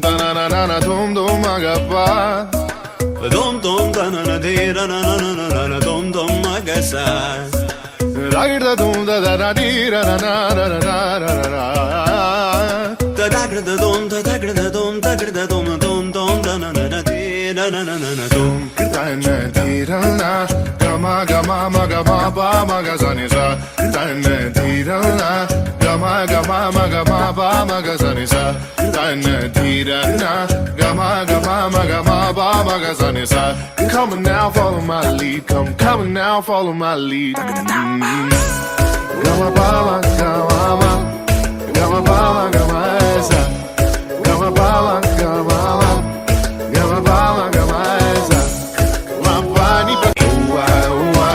da na na na na dum dum magapa. Dum dum da na na di ra na na na na na dum dum magasa. Ra da dum da da da di ra na na na na na na na. Da da da dum da da da dum da da dum dum dum da na na na di ra na na na na dum. Da na di ra na ga ma ma ga ma ba ma ga sa ni sa. Da na di ra na ga ma ba ma ga sa ni sa. Da na di ra na ga ma ba ma ga sa ni sa. Come on now, follow my lead. Come on now, follow my lead. Ga ma ba ma ga ma ga ma ba ma ga ma sa. Ga ma ba ma ga ma ga ma ba ma ga ma sa. Ma ba ni ba wa wa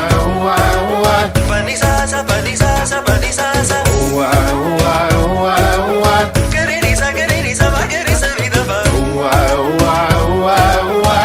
wa wa. Pani sa sa pani sa sa pani sa sa. Wa wa wa wa. Gari ni sa ba gari sa vi da ba. Wa wa wa wa.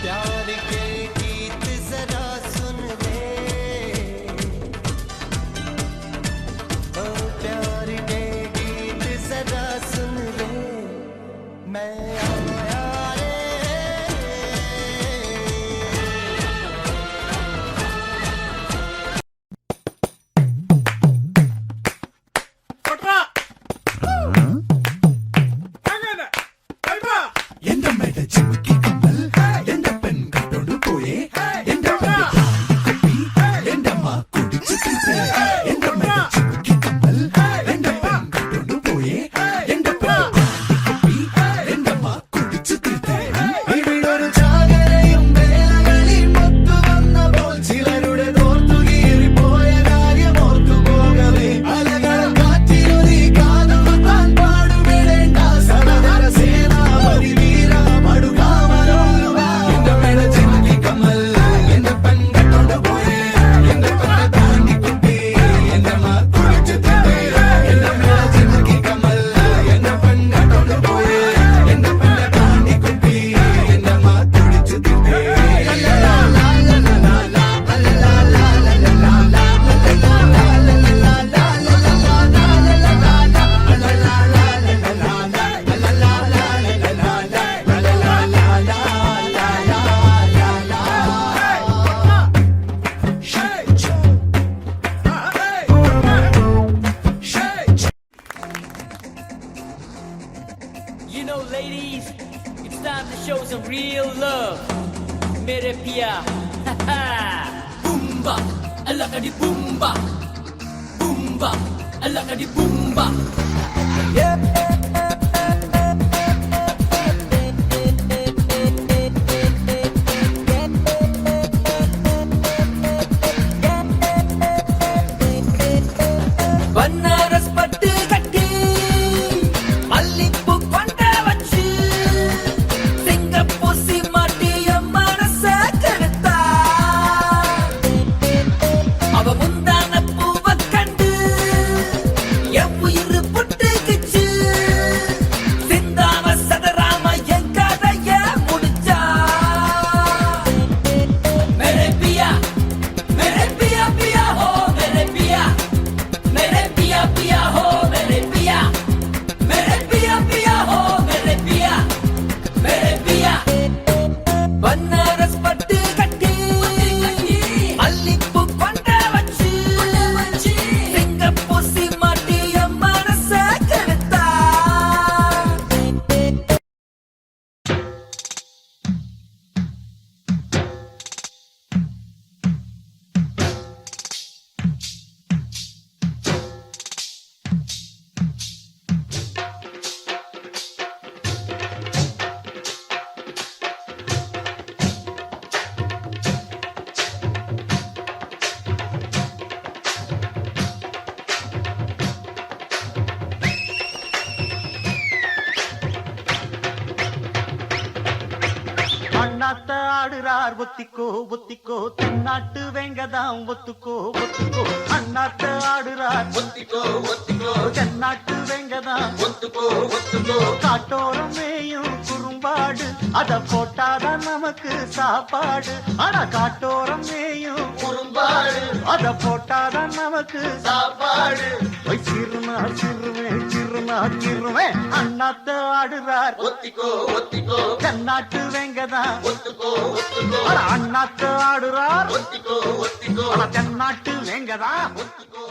प्यार के गीत जरा सुन ले, ओ प्यार के गीत जरा सुन ले, मैं आया रे। You know, ladies, it's time to show some real love. Mere pia, boomba, alaka di boomba, boomba, alaka di boomba. Banaras pattu katti, malippu konda vachu, Singapore si mattiya manasa kadutha. Ava mundana poova kandu, ev uyiru puttukichu. ஆடுறார் ஒத்திக்கோ ஒத்திக்கோ தென்னாட்டு வெங்கதாம் ஒத்துக்கோ ஒத்துக்கோ அண்ணாத்த ஆடுறார் ஒத்திக்கோ ஒத்திக்கோ தென்னாட்டு வெங்கதாம் ஒத்துக்கோ ஒத்துக்கோ காட்டோரம் மேயும் குறும்பாடு அத போட்டாதான் நமக்கு சாப்பாடு ஆனா காட்டோரம் மேயும் குறும்பாடு அத போட்டாதான் நமக்கு சாப்பாடு சிறுமா சிறுமே சிறுமா சிறுமே அண்ணாத்த ஆடுறார் ஒத்திக்கோ ஒத்திக்கோ தென்னாட்டு வெங்கதான் ஒத்துக்கோ ஒத்துக்கோ அண்ணாத்த ஆடுறார் ஒத்திக்கோ ஒத்திக்கோ தென்னாட்டு வெங்கதான் ஒத்துக்கோ